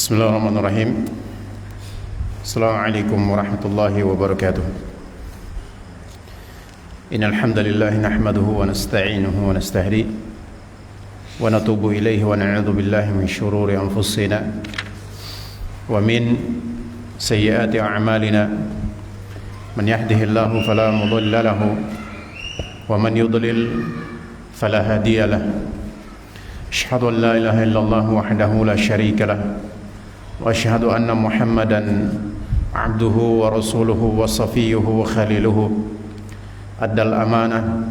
Bismillahirrahmanirrahim. Assalamualaikum warahmatullahi wabarakatuh. Innal hamdalillah nahmaduhu wa nasta'inuhu wa nastahdi wa natubu ilaihi wa na'udzu billahi min shururi anfusina wa min sayyiati a'malina. Man yahdihillahu fala mudilla lahu wa man yudlil fala hadiya lahu. Asyhadu an la ilaha illallah wahdahu la syarika lahu wa asyhadu anna Muhammadan abduhu wa rasuluhu wa safiyuhu wa khaliluhu addal amanah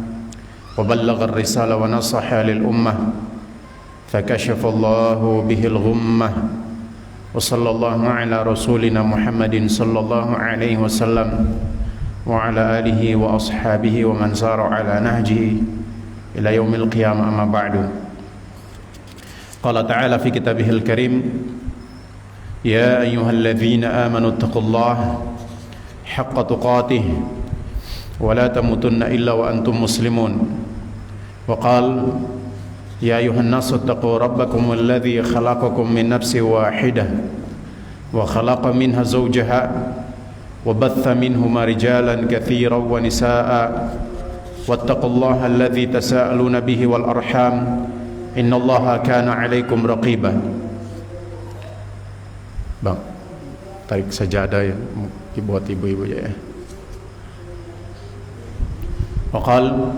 wa ballagha ar-risala wa nasaha lil ummah fakashafa Allahu bihil ghummah wa sallallahu ala rasulina Muhammadin sallallahu alaihi wasallam wa ala alihi wa ashabihi wa man sara ala nahjihi ila yaumil qiyamah, amma ba'du. Qala ta'ala fi kitabihil karim, ya ayyuhalladzina amanu taqullaha haqqa tuqatih wa la tamutunna illa wa antum muslimun. Wa qala ya ayyuhan nasu taqu rabbakum alladzi khalaqakum min nafsin wahidah wa khalaqa minha zawjaha wa batha minhuma rijalan katsiran wa nisaa'a wattaqullaha alladzi tasaaluna bihi wal arham innallaha kana 'alaikum raqiba. Bang, tarik sajadah ya, buat ibu-ibu ya. Waqal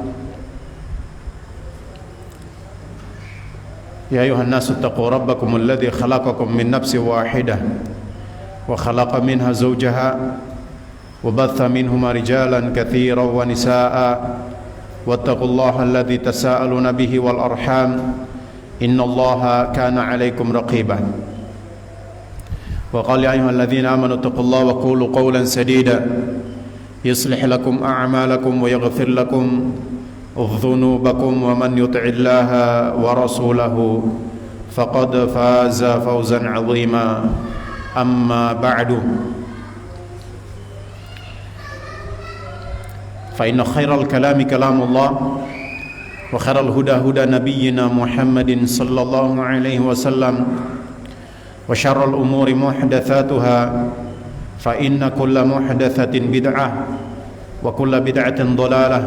ya ayuhan nasu taqu rabbakum alladzi khalaqakum min nafsin wahidah wa khalaqa minha zawjaha wa batha minhuma rijalan katsiran wa nisaa'a wattaqullaha alladzi tasaaluna bihi wal arham innallaha kana 'alaikum raqiba. وقال يا أيها الذين آمنوا اتقوا الله وقولوا قولا سديدا يصلح لكم أعمالكم ويغفر لكم ذنوبكم ومن يطع الله ورسوله فقد فاز فوزا عظيما أما بعد فإن خير الكلام كلام الله وخير الهدى هدى نبينا محمد صلى الله عليه وسلم وشر الأمور محدثاتها فإن كل محدثة بدعة وكل بدعة ضلالة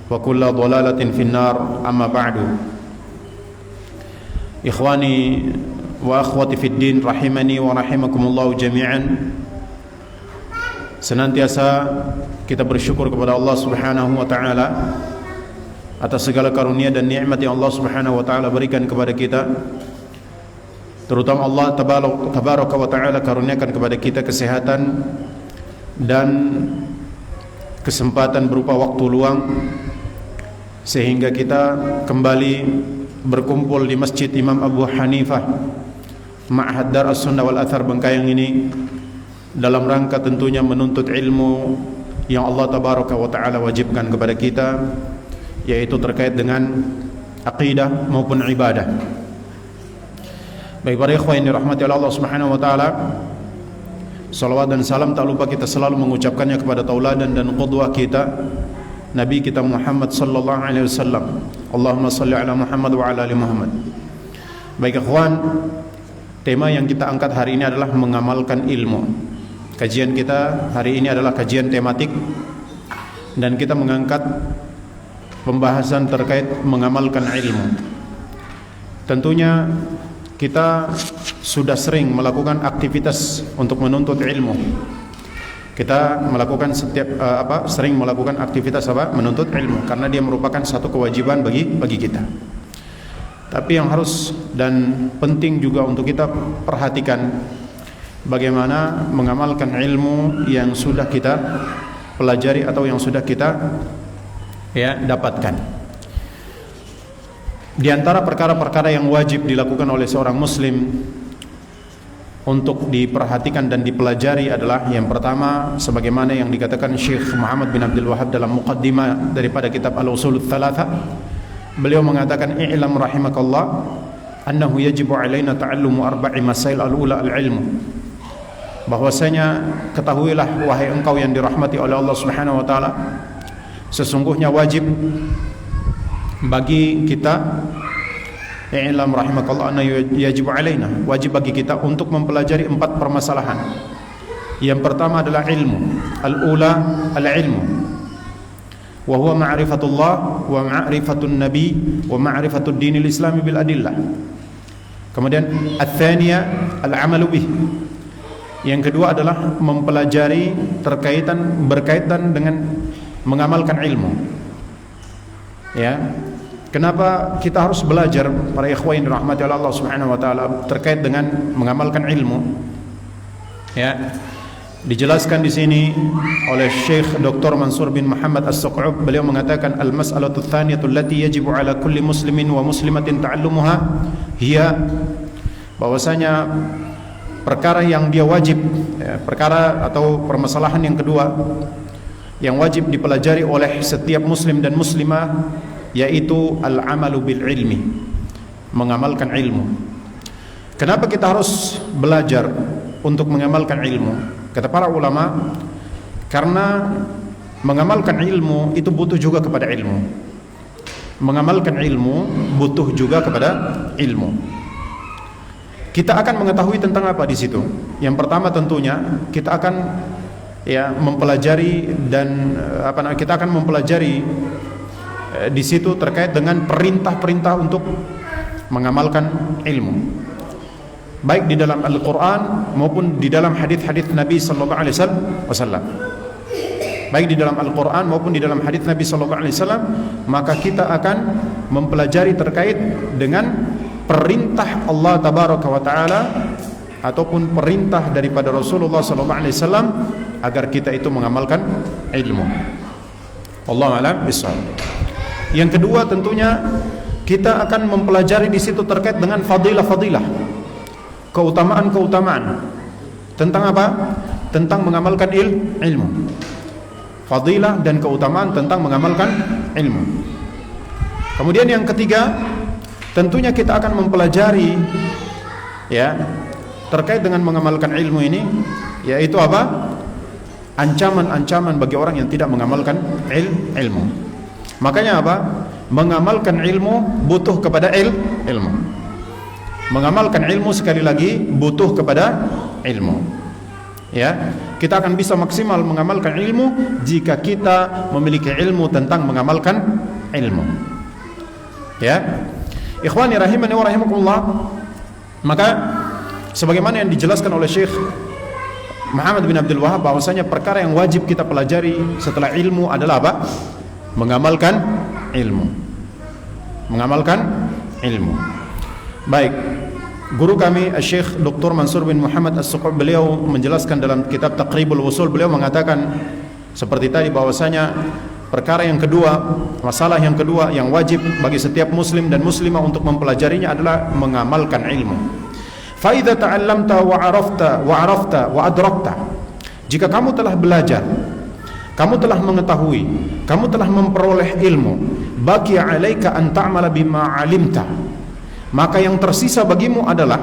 وكل ضلالة في النار أما بعد. إخواني وأخواتي في الدين rahimani wa rahimakumullah jami'an. Senantiasa kita bersyukur kepada Allah Subhanahu wa taala atas segala karunia dan nikmat yang Allah Subhanahu wa taala berikan kepada kita. Terutama Allah tabaraka wa ta'ala karuniakan kepada kita kesehatan dan kesempatan berupa waktu luang sehingga kita kembali berkumpul di Masjid Imam Abu Hanifah Ma'had Dar As-Sunnah wal Athar Bengkayang ini dalam rangka tentunya menuntut ilmu yang Allah tabaraka wa ta'ala wajibkan kepada kita, yaitu terkait dengan aqidah maupun ibadah. Baik para ikhwan yang dirahmati Allah Subhanahu wa taala, salawat dan salam tak lupa kita selalu mengucapkannya kepada tauladan dan qudwah kita, Nabi kita Muhammad sallallahu alaihi wasallam. Allahumma shalli ala Muhammad wa ala ali Muhammad. Baik ikhwan, tema yang kita angkat hari ini adalah mengamalkan ilmu. Kajian kita hari ini adalah kajian tematik dan kita mengangkat pembahasan terkait mengamalkan ilmu. Tentunya kita sudah sering melakukan aktivitas untuk menuntut ilmu. Kita melakukan sering melakukan aktivitas menuntut ilmu karena dia merupakan satu kewajiban bagi kita. Tapi yang harus dan penting juga untuk kita perhatikan bagaimana mengamalkan ilmu yang sudah kita pelajari atau yang sudah kita dapatkan. Di antara perkara-perkara yang wajib dilakukan oleh seorang muslim untuk diperhatikan dan dipelajari adalah yang pertama, sebagaimana yang dikatakan Syekh Muhammad bin Abdul Wahhab dalam muqaddimah daripada kitab Al-Usul Tsalatsa. Beliau mengatakan, i'lam rahimakallah annahu yajibu alaina ta'allumu arba'i masail al-ula al-ilmu. Bahwasanya ketahuilah wahai engkau yang dirahmati oleh Allah Subhanahu wa taala, sesungguhnya wajib bagi kita I'lam rahimakallah anna yajib alaina, wajib bagi kita untuk mempelajari 4 permasalahan. Yang pertama adalah ilmu. Al-ula al-ilmu, wa huwa ma'rifatullah wa ma'rifatun nabi wa ma'rifatud dinil islami bil adillah. Kemudian ats-tsaniya al-amalu bih. Yang kedua adalah mempelajari berkaitan dengan mengamalkan ilmu. Ya. Kenapa kita harus belajar para ikhwan rahmati Allah Subhanahu wa taala terkait dengan mengamalkan ilmu? Ya. Dijelaskan di sini oleh Syekh Dr. Mansur bin Muhammad As-Suq'ub. Beliau mengatakan al-mas'alatu tsaniyatu allati yajibu 'ala kulli muslimin wa muslimatin ta'allumuha hiya, bahwasanya perkara yang dia wajib, perkara atau permasalahan yang kedua yang wajib dipelajari oleh setiap muslim dan muslimah, yaitu al-amalu bil ilmi, mengamalkan ilmu. Kenapa kita harus belajar untuk mengamalkan ilmu? Kata para ulama, karena mengamalkan ilmu itu butuh juga kepada ilmu. Mengamalkan ilmu butuh juga kepada ilmu. Kita akan mengetahui tentang apa di situ? Yang pertama tentunya kita akan mempelajari dan kita akan mempelajari di situ terkait dengan perintah-perintah untuk mengamalkan ilmu, baik di dalam Al-Quran maupun di dalam hadits-hadits Nabi Sallallahu Alaihi Wasallam. Baik di dalam Al-Quran maupun di dalam hadits Nabi Sallallahu Alaihi Wasallam, maka kita akan mempelajari terkait dengan perintah Allah Tabaraka wa Taala ataupun perintah daripada Rasulullah Sallallahu Alaihi Wasallam agar kita itu mengamalkan ilmu. Wallahu a'lam bishawab. Yang kedua tentunya kita akan mempelajari di situ terkait dengan fadilah-fadilah, keutamaan-keutamaan tentang apa? Tentang mengamalkan ilmu. Fadilah dan keutamaan tentang mengamalkan ilmu. Kemudian yang ketiga, tentunya kita akan mempelajari terkait dengan mengamalkan ilmu ini, yaitu apa? Ancaman-ancaman bagi orang yang tidak mengamalkan ilmu. Makanya apa? Mengamalkan ilmu butuh kepada ilmu. Mengamalkan ilmu sekali lagi butuh kepada ilmu. Ya, kita akan bisa maksimal mengamalkan ilmu jika kita memiliki ilmu tentang mengamalkan ilmu. Ya, ikhwani rahimani wa rahimakumullah. Maka sebagaimana yang dijelaskan oleh Syekh Muhammad bin Abdul Wahab, bahwasanya perkara yang wajib kita pelajari setelah ilmu adalah apa? Mengamalkan ilmu. Mengamalkan ilmu. Baik, guru kami Syekh Dr. Mansur bin Muhammad As-Suq'ub, beliau menjelaskan dalam kitab Taqribul Wusul, beliau mengatakan seperti tadi, bahwasanya perkara yang kedua, masalah yang kedua yang wajib bagi setiap muslim dan muslimah untuk mempelajarinya adalah mengamalkan ilmu. Fa idza ta'allamta wa 'arafta wa adrakta, jika kamu telah belajar, kamu telah mengetahui, kamu telah memperoleh ilmu, baqi 'alaika an ta'mala bima 'alimta, maka yang tersisa bagimu adalah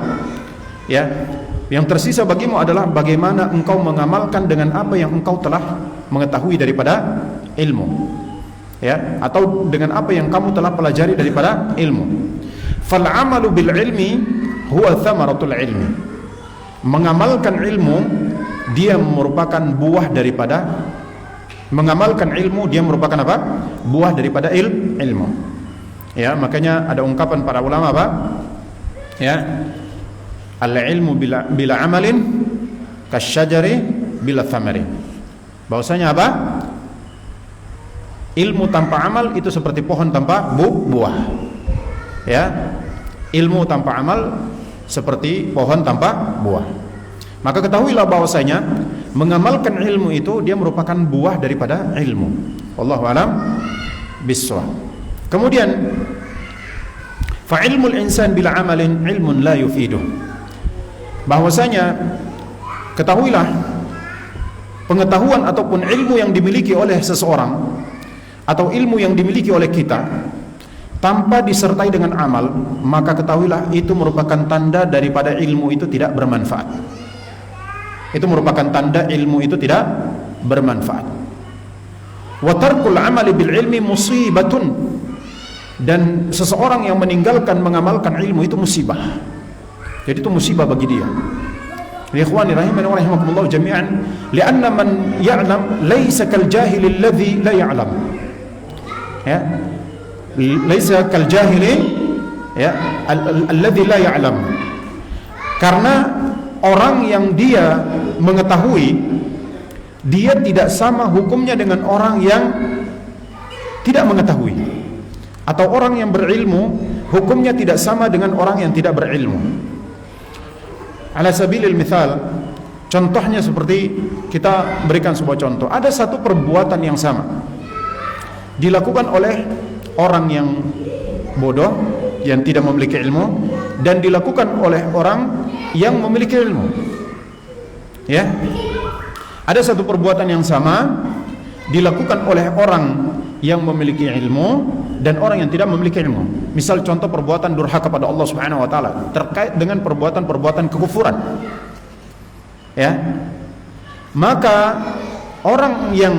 bagaimana engkau mengamalkan dengan apa yang engkau telah mengetahui daripada ilmu, atau dengan apa yang kamu telah pelajari daripada ilmu. Fal 'amalu bil ilmi huwa thamaratul ilmi. Mengamalkan ilmu dia merupakan buah daripada apa? Buah daripada ilmu. Ya, makanya ada ungkapan para ulama apa? Al-ilmu bila amalin kasyajari bila thamari. Bahwasanya apa? Ilmu tanpa amal itu seperti pohon tanpa buah. Ya. Ilmu tanpa amal seperti pohon tanpa buah. Maka ketahuilah bahwasanya mengamalkan ilmu itu dia merupakan buah daripada ilmu. Wallahu a'lam bissawab. Kemudian fa ilmul insan bila amalin ilmun la yufiduh. Bahwasanya ketahuilah pengetahuan ataupun ilmu yang dimiliki oleh seseorang atau ilmu yang dimiliki oleh kita tanpa disertai dengan amal, maka ketahuilah itu merupakan tanda daripada ilmu itu tidak bermanfaat. Itu merupakan tanda ilmu itu tidak bermanfaat. Wa tarkul amali bil ilmi musibatun. Dan seseorang yang meninggalkan mengamalkan ilmu itu musibah. Jadi itu musibah bagi dia. Ikhwani rahimani wa rahimakumullah jami'an, li'anna man ya'lam laysa kal jahil alladhi la ya'lam. Ya. Laysa kal jahili ya alladhi la ya'lam. Karena orang yang dia mengetahui, dia tidak sama hukumnya dengan orang yang tidak mengetahui. Atau orang yang berilmu, hukumnya tidak sama dengan orang yang tidak berilmu. Ala sabilil mithal, contohnya seperti kita berikan sebuah contoh. Ada satu perbuatan yang sama dilakukan oleh orang yang bodoh, yang tidak memiliki ilmu, dan dilakukan oleh orang yang memiliki ilmu. Ya, ada satu perbuatan yang sama dilakukan oleh orang yang memiliki ilmu dan orang yang tidak memiliki ilmu. Misal contoh perbuatan durhaka pada Allah Subhanahu wa taala terkait dengan perbuatan-perbuatan kekufuran. Ya. Maka orang yang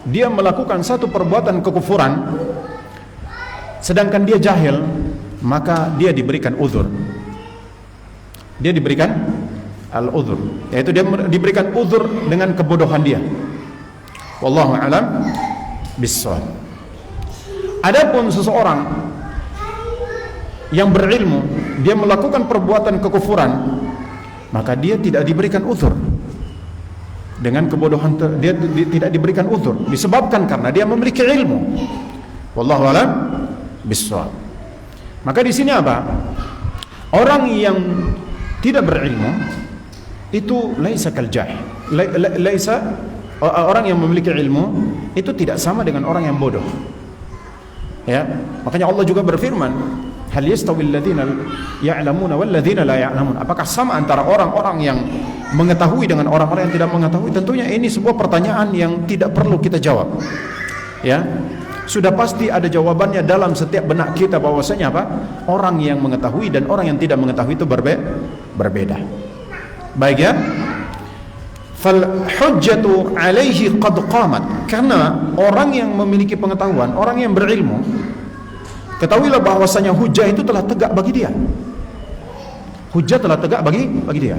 dia melakukan satu perbuatan kekufuran sedangkan dia jahil, maka dia diberikan uzur. Dia diberikan al-uzur, yaitu dia diberikan uzur dengan kebodohan dia. Wallahu a'lam bissawab. Adapun seseorang yang berilmu, dia melakukan perbuatan kekufuran, maka dia tidak diberikan uzur. Dengan kebodohan dia tidak diberikan uzur disebabkan karena dia memiliki ilmu. Wallahu a'lam bissawab. Maka di sini apa? Orang yang tidak berilmu itu laisa kal jahil. Laisa, orang yang memiliki ilmu itu tidak sama dengan orang yang bodoh. Ya, makanya Allah juga berfirman, hal yastawil ladzina ya'lamuna wal ladzina la ya'lamun. Apakah sama antara orang-orang yang mengetahui dengan orang-orang yang tidak mengetahui? Tentunya ini sebuah pertanyaan yang tidak perlu kita jawab. Ya, sudah pasti ada jawabannya dalam setiap benak kita bahwasanya apa? Orang yang mengetahui dan orang yang tidak mengetahui itu berbeda. Baik ya. Fal hujjatu alaihi qad qamat. Karena orang yang memiliki pengetahuan, orang yang berilmu, ketahuilah bahwasanya hujjah itu telah tegak bagi dia. Hujjah telah tegak bagi dia.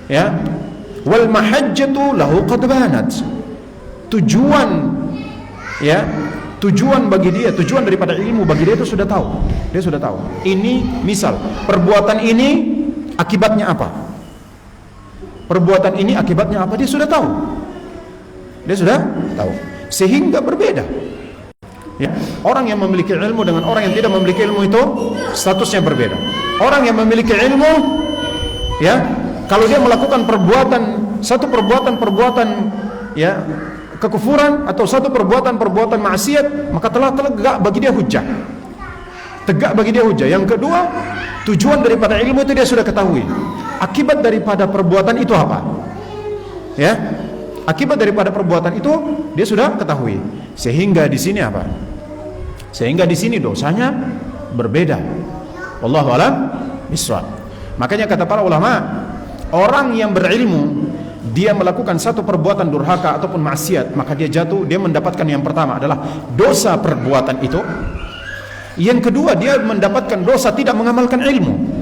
Ya. Wal mahajjatu lahu qad banat. Tujuan bagi dia, tujuan daripada ilmu bagi dia itu sudah tahu. Dia sudah tahu. Ini misal perbuatan ini akibatnya apa? Perbuatan ini akibatnya apa? Dia sudah tahu. Dia sudah tahu. Sehingga berbeda. Ya, orang yang memiliki ilmu dengan orang yang tidak memiliki ilmu itu statusnya berbeda. Orang yang memiliki ilmu, ya, kalau dia melakukan satu perbuatan ya kekufuran atau satu perbuatan maksiat, maka telah tegak bagi dia hujjah. Tegak bagi dia hujjah. Yang kedua, tujuan daripada ilmu itu dia sudah ketahui. Akibat daripada perbuatan itu apa? Ya, akibat daripada perbuatan itu dia sudah ketahui. Sehingga di sini apa? Sehingga di sini dosanya berbeda. Wallahu a'lam bishawab. Makanya kata para ulama, orang yang berilmu dia melakukan satu perbuatan durhaka ataupun maksiat, maka dia jatuh, dia mendapatkan yang pertama adalah dosa perbuatan itu. Yang kedua, dia mendapatkan dosa tidak mengamalkan ilmu.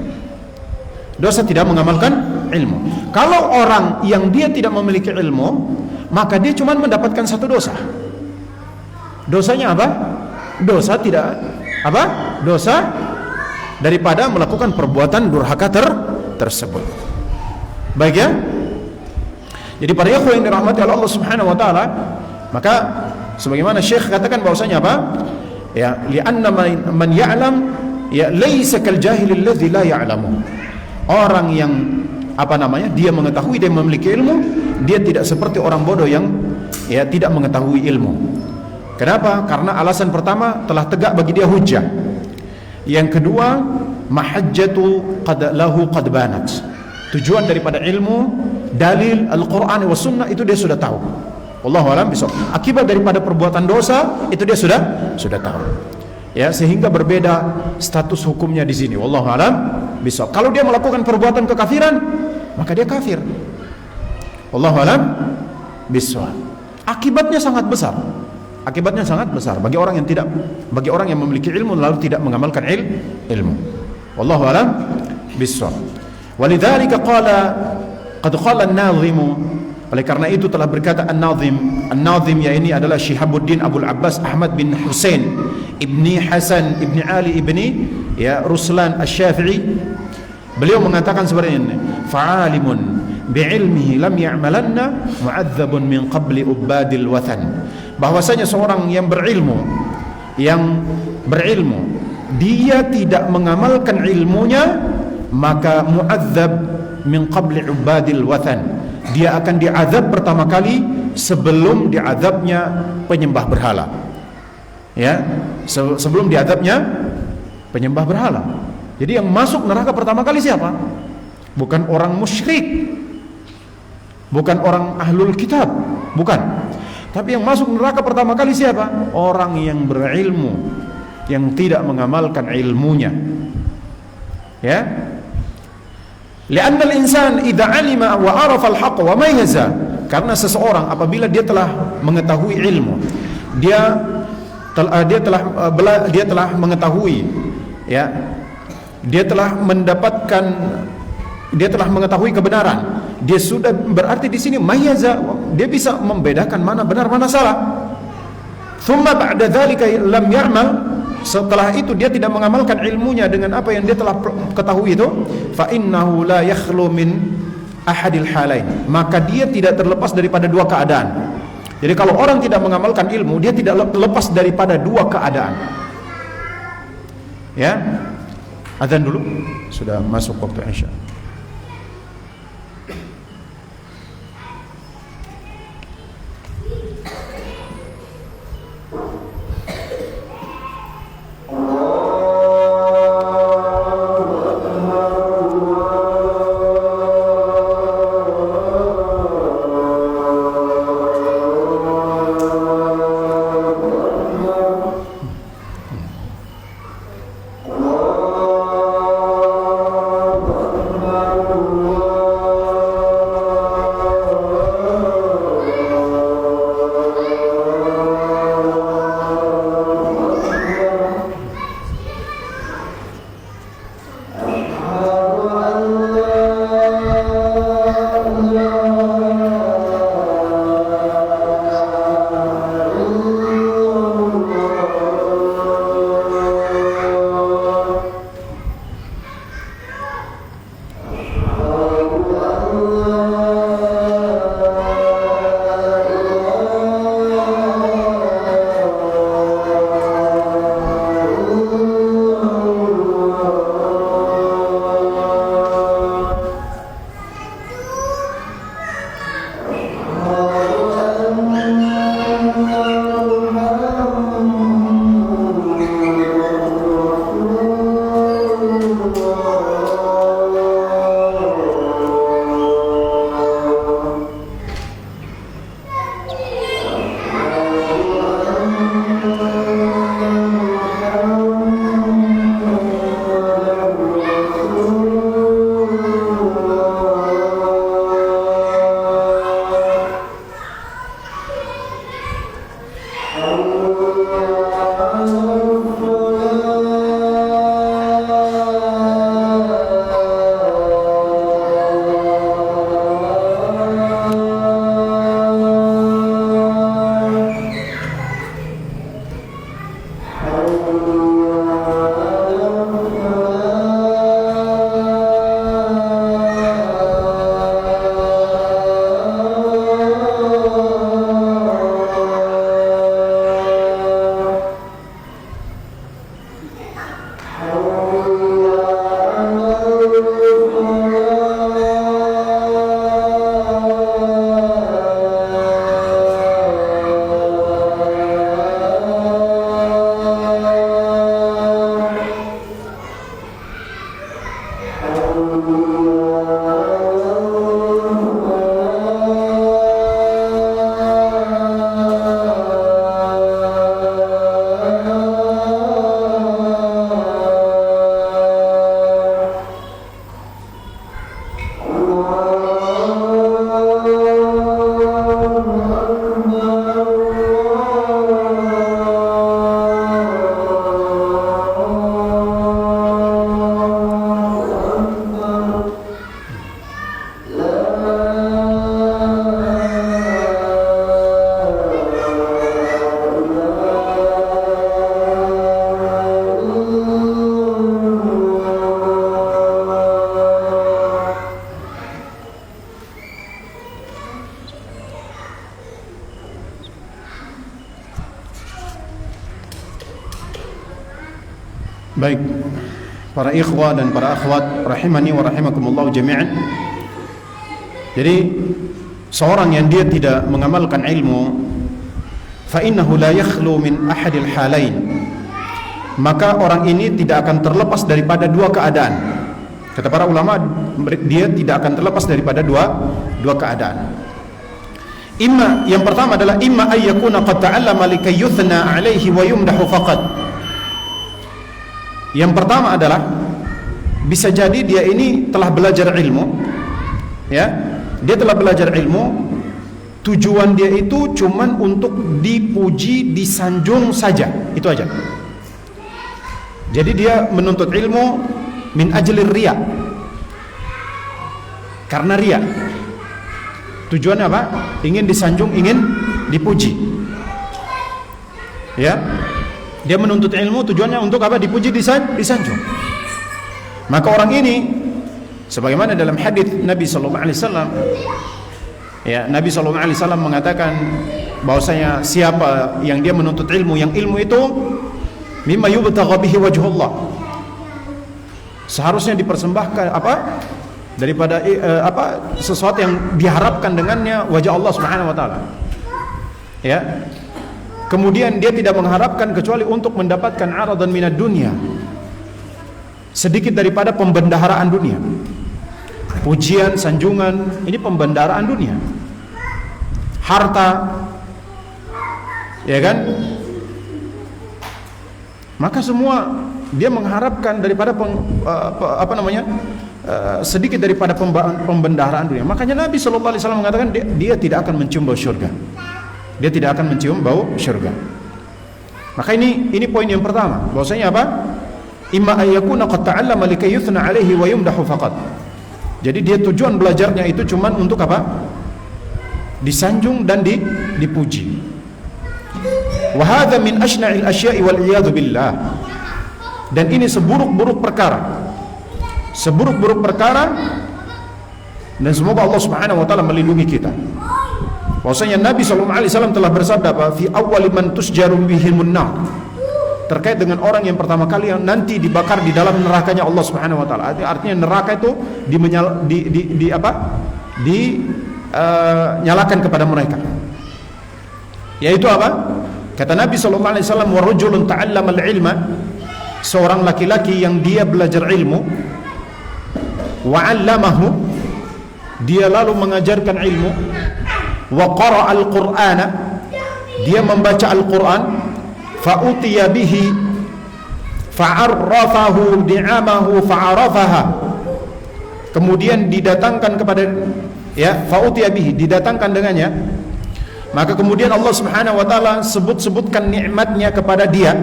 Dosa tidak mengamalkan ilmu. Kalau orang yang dia tidak memiliki ilmu, maka dia cuma mendapatkan satu dosa. Dosanya apa? Dosa daripada melakukan perbuatan durhaka tersebut. Baik ya? Jadi para ikhwan yang dirahmati oleh Allah Subhanahu wa taala, maka sebagaimana Syekh katakan bahwasanya apa? Ya, li'anna man ya'lam ya laisa kal jahil alladzi la ya'lamu. Orang yang dia mengetahui, dia memiliki ilmu, dia tidak seperti orang bodoh yang ya tidak mengetahui ilmu. Kenapa? Karena alasan pertama telah tegak bagi dia hujjah. Yang kedua, mahajjatu qad banat. Tujuan daripada ilmu, dalil Al-Qur'an wa sunnah itu dia sudah tahu. Wallahu a'lam bishawab. Akibat daripada perbuatan dosa itu dia sudah tahu. Ya, sehingga berbeda status hukumnya di sini. Wallahu a'lam bishawab. Kalau dia melakukan perbuatan kekafiran, maka dia kafir. Wallahu a'lam bishawab. Akibatnya sangat besar. Akibatnya sangat besar bagi orang yang memiliki ilmu lalu tidak mengamalkan ilmu. Wallahu a'lam bissawab. Walidzalika qad qala an-nazim, oleh karena itu telah berkata an-nazim ya ini adalah Syihabuddin Abdul Abbas Ahmad bin Husain ibni Hasan ibni Ali ibni Ruslan Asy-Syafi'i. Beliau mengatakan seperti ini, fa'alimun bi'ilmihi lam ya'malanna mu'adzabun min qabli ubadil wathan. Bahwasanya seorang yang berilmu dia tidak mengamalkan ilmunya, maka mu'adzab min qabli ubadil wathan, dia akan diazab pertama kali sebelum diazabnya penyembah berhala. Ya, sebelum diazabnya penyembah berhala. Jadi yang masuk neraka pertama kali siapa? Bukan orang musyrik, bukan orang ahlul kitab, bukan. Tapi yang masuk neraka pertama kali siapa? Orang yang berilmu, yang tidak mengamalkan ilmunya. Ya. Li'anna al-insan idza 'alima wa 'arafa al-haqq wa mayyaza, karena seseorang apabila dia telah mengetahui ilmu, dia telah mengetahui, ya, dia telah mengetahui kebenaran, dia sudah berarti di sini mayyaza, dia bisa membedakan mana benar mana salah. Thumma ba'da dzalika lam ya'mal, setelah itu dia tidak mengamalkan ilmunya dengan apa yang dia telah ketahui itu, fa innahu la yakhlu min ahadil halain, maka dia tidak terlepas daripada dua keadaan. Jadi kalau orang tidak mengamalkan ilmu, dia tidak lepas daripada dua keadaan. Ya, azan dulu, sudah masuk waktu Isya. Baik, para ikhwah dan para akhwat rahimani wa rahimakumullah jami'an. Jadi seorang yang dia tidak mengamalkan ilmu, fa innahu la yakhlu min ahadil halain, maka orang ini tidak akan terlepas daripada dua keadaan. Kata para ulama, dia tidak akan terlepas daripada dua keadaan. Imma, yang pertama adalah imma ayyakuna qad ta'allama likay yuthna alaihi wa yumdahu faqat. Yang pertama adalah bisa jadi dia ini telah belajar ilmu, ya, dia telah belajar ilmu, tujuan dia itu cuman untuk dipuji, disanjung saja, itu aja. Jadi dia menuntut ilmu min ajlir riya, karena riya. Tujuannya apa? Ingin disanjung, ingin dipuji. Ya, dia menuntut ilmu tujuannya untuk apa? Dipuji, disanjung. Maka orang ini, sebagaimana dalam hadis Nabi sallallahu alaihi wasallam, ya, Nabi sallallahu alaihi wasallam mengatakan bahwasanya siapa yang dia menuntut ilmu, yang ilmu itu mimma yubtagha bihi wajhullah, seharusnya dipersembahkan apa? Daripada sesuatu yang diharapkan dengannya wajah Allah Subhanahu wa taala. Ya. Kemudian dia tidak mengharapkan kecuali untuk mendapatkan aradan minad dunya, sedikit daripada pembendaharaan dunia. Pujian, sanjungan, ini pembendaharaan dunia. Harta, ya kan? Maka semua dia mengharapkan daripada sedikit daripada pembendaharaan dunia. Makanya Nabi sallallahu alaihi wasallam mengatakan dia tidak akan mencium bau syurga. Dia tidak akan mencium bau syurga. Maka ini poin yang pertama, bahwasanya apa? Imma ayyakuna qad ta'allama likay yuthna alaihi wa yumdahu faqat. Jadi dia tujuan belajarnya itu cuman untuk apa? Disanjung dan dipuji. Wa hadza min ashna'il asya'i wal iyad billah. Dan ini seburuk-buruk perkara. Seburuk-buruk perkara, dan semoga Allah Subhanahu wa taala melindungi kita. Bahwasanya Nabi sallallahu alaihi wasallam telah bersabda apa? Fi awwali man tusjaru bihimun nar. Terkait dengan orang yang pertama kali yang nanti dibakar di dalam nerakanya Allah Subhanahu wa taala. Artinya neraka itu nyalakan kepada mereka. Yaitu apa? Kata Nabi sallallahu alaihi wasallam, wa rajulun ta'allama al-ilma, seorang laki-laki yang dia belajar ilmu, wa 'allamahu, dia lalu mengajarkan ilmu, wa qara'a al-Qur'ana, dia membaca Al-Qur'an, fa utiya bihi fa'arrafahu ni'amahu fa'arafaha, kemudian didatangkan kepada, ya, fa utiya bihi, didatangkan dengannya, maka kemudian Allah Subhanahu wa taala sebutkan nikmatnya kepada dia,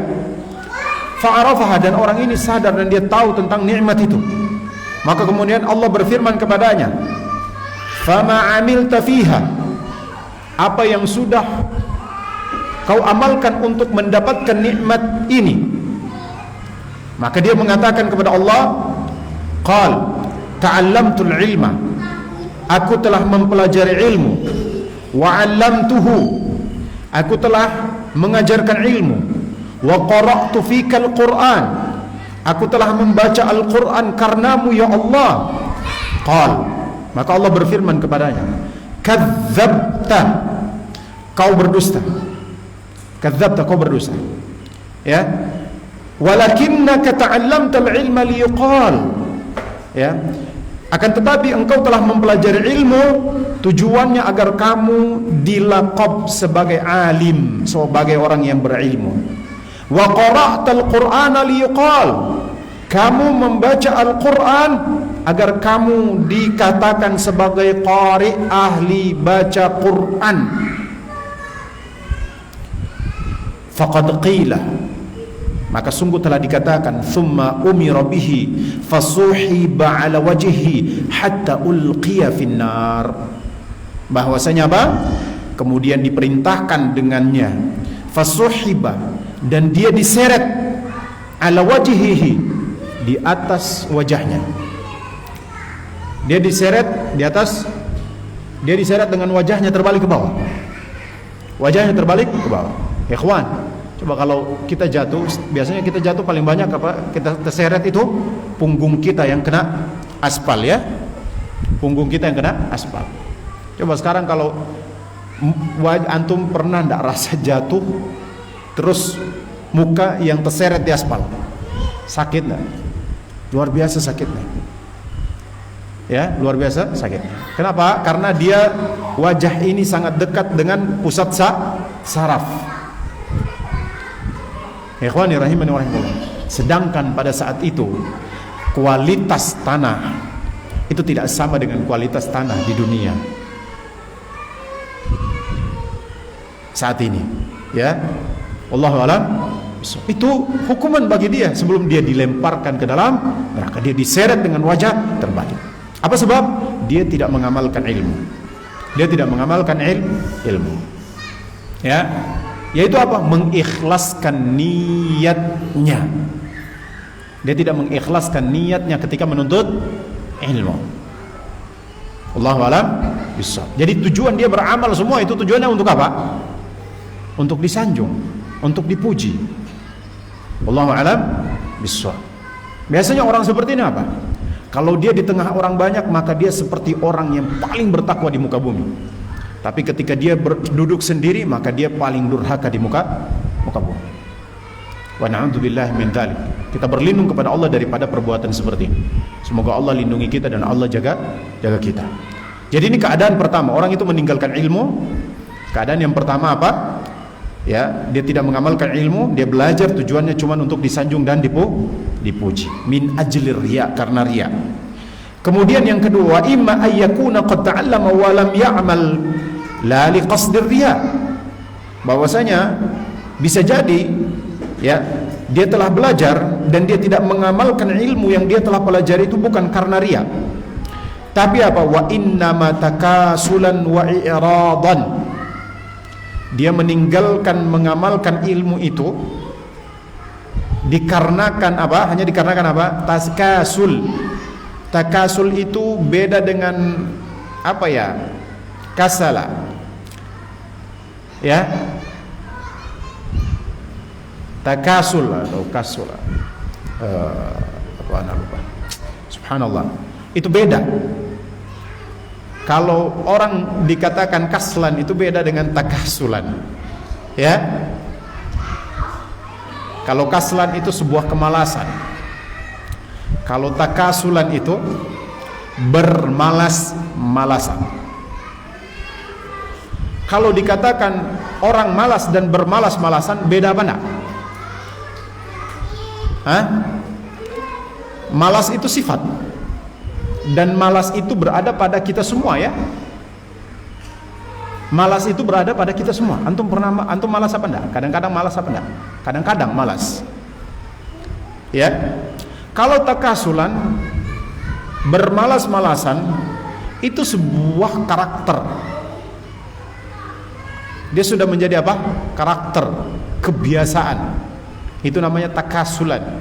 fa'arafaha, dan orang ini sadar dan dia tahu tentang nikmat itu. Maka kemudian Allah berfirman kepadanya, fama amilta fiha, apa yang sudah kau amalkan untuk mendapatkan nikmat ini? Maka dia mengatakan kepada Allah, qal ta'allamtul ilma, aku telah mempelajari ilmu, wa 'allamtuhu, aku telah mengajarkan ilmu, wa qara'tu fikal Qur'an, aku telah membaca Al-Quran karenamu ya Allah. Qal, maka Allah berfirman kepadanya, kadzabta, kau berdusta. Kadzabta, kau berdusta. Ya, walakinnaka ta'allamtal ilma liyuqal, ya, akan tetapi engkau telah mempelajari ilmu tujuannya agar kamu dilaqab sebagai alim, sebagai orang yang berilmu. Wa qara'tal Qur'ana liyuqal, kamu membaca Al-Quran agar kamu dikatakan sebagai qari, ahli baca Quran. Faqad qila, maka sungguh telah dikatakan, thumma umira bihi fasuhiba ala wajhihi hatta ulqiya finnar, bahwasanya apa? Kemudian diperintahkan dengannya, fasuhiba, dan dia diseret, ala wajhihi, di atas wajahnya. Dia diseret di atas, dia diseret dengan wajahnya terbalik ke bawah. Wajahnya terbalik ke bawah. Ikhwan, Coba kalau kita jatuh, biasanya kita jatuh paling banyak apa? Kita terseret itu punggung kita yang kena aspal ya. Punggung kita yang kena aspal. Coba sekarang kalau antum pernah enggak rasa jatuh terus muka yang terseret di aspal? Sakit enggak? Luar biasa sakitnya. Ya, luar biasa sakitnya. Kenapa? Karena dia wajah ini sangat dekat dengan pusat saraf. Ikhwani rahimani wa rahimakumullah. Sedangkan pada saat itu kualitas tanah itu tidak sama dengan kualitas tanah di dunia saat ini, ya. Wallahu a'lam. Itu hukuman bagi dia sebelum dia dilemparkan ke dalam neraka. Dia diseret dengan wajah terbalik. Apa sebab? Dia tidak mengamalkan ilmu. Dia tidak mengamalkan ilmu. Ya. Yaitu apa? Mengikhlaskan niatnya. Dia tidak mengikhlaskan niatnya ketika menuntut ilmu. Allahu a'lam bishawab. Jadi tujuan dia beramal semua itu tujuannya untuk apa? Untuk disanjung, untuk dipuji. Allahu a'lam bishawab. Biasanya orang seperti ini apa? Kalau dia di tengah orang banyak, maka dia seperti orang yang paling bertakwa di muka bumi. Tapi ketika dia duduk sendiri, maka dia paling durhaka di muka bumi. Wa na'udzubillahi min dzalik. Kita berlindung kepada Allah daripada perbuatan seperti ini. Semoga Allah lindungi kita dan Allah jaga kita. Jadi ini keadaan pertama, orang itu meninggalkan ilmu. Keadaan yang pertama apa? Ya, dia tidak mengamalkan ilmu, dia belajar tujuannya cuma untuk disanjung dan dipuji. Min ajlir riya, karena riya. Kemudian yang kedua, imma ayyakuna qad ta'allama wa lam ya'mal la liqasdir riya. Bahwasanya bisa jadi ya, dia telah belajar dan dia tidak mengamalkan ilmu yang dia telah pelajari itu bukan karena riya. Tapi apa? Wa innama takasulan wa i'radan. Dia meninggalkan mengamalkan ilmu itu dikarenakan apa? Hanya dikarenakan apa? Takasul. Takasul itu beda dengan apa ya? Kasala. Ya. Takasul atau kasul. Lupa. Subhanallah. Itu beda. Kalau orang dikatakan kaslan itu beda dengan takasulan. Ya. Kalau kaslan itu sebuah kemalasan. Kalau takasulan itu bermalas-malasan. Kalau dikatakan orang malas dan bermalas-malasan, beda apa enggak? Hah? Malas itu sifat. Dan malas itu berada pada kita semua ya. Malas itu berada pada kita semua. Antum malas apa enggak? Kadang-kadang malas apa enggak? Kadang-kadang malas. Ya. Kalau takasulan, bermalas-malasan, itu sebuah karakter. Dia sudah menjadi apa? Karakter, kebiasaan. Itu namanya takasulan.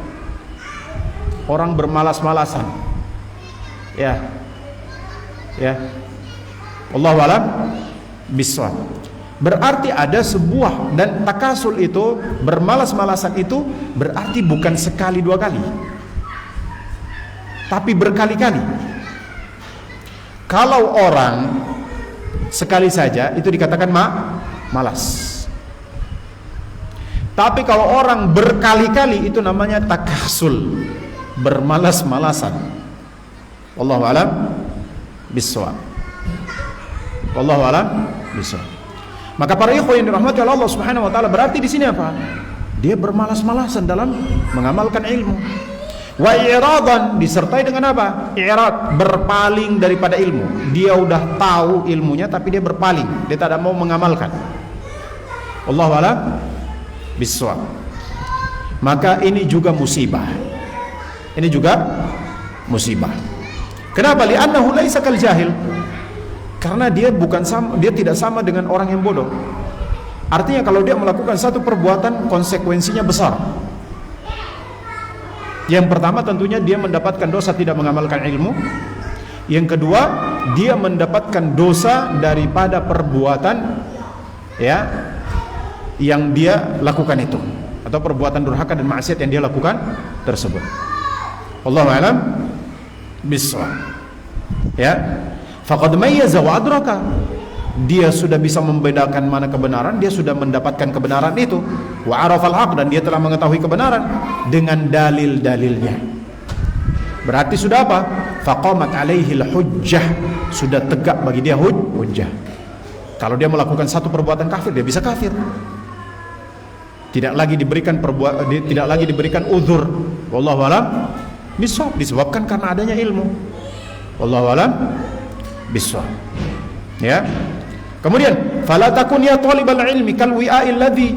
Orang bermalas-malasan. Ya. Wallahu a'lam bishawab. Berarti ada sebuah, dan takasul itu, bermalas-malasan itu berarti bukan sekali dua kali, tapi berkali-kali. Kalau orang sekali saja itu dikatakan malas. Tapi kalau orang berkali-kali itu namanya takasul, bermalas-malasan. Wallahu a'lam bishawab. Wallahu a'lam bishawab. Maka para ikhwan yang dirahmati oleh Allah Subhanahu wa taala, berarti di sini apa? Dia bermalas-malasan dalam mengamalkan ilmu. Wa i'radan, disertai dengan apa? I'rad, berpaling daripada ilmu. Dia udah tahu ilmunya tapi dia berpaling, dia tidak mau mengamalkan. Wallahu a'lam bishawab. Maka ini juga musibah. Ini juga musibah. Kenapa? Li'annahu laisa kal jahil. Karena dia tidak sama dengan orang yang bodoh. Artinya kalau dia melakukan satu perbuatan, konsekuensinya besar. Yang pertama tentunya dia mendapatkan dosa tidak mengamalkan ilmu. Yang kedua, dia mendapatkan dosa daripada perbuatan ya yang dia lakukan itu, atau perbuatan durhaka dan maksiat yang dia lakukan tersebut. Wallahu a'lam bishawab. Ya, faqad mayyaza wa adraka. Dia sudah bisa membedakan mana kebenaran, dia sudah mendapatkan kebenaran itu. Wa arafal haq, dan dia telah mengetahui kebenaran dengan dalil-dalilnya. Berarti sudah apa? Faqamat alaihi hujjah, sudah tegak bagi dia hujjah. Kalau dia melakukan satu perbuatan kafir, dia bisa kafir. Tidak lagi diberikan uzur. Wallahu a'lam bishawab, disebabkan karena adanya ilmu. Wallahu a'lam bishawab. Ya. Kemudian, fala takun ya talibal ilmi kal wi'a'il ladzi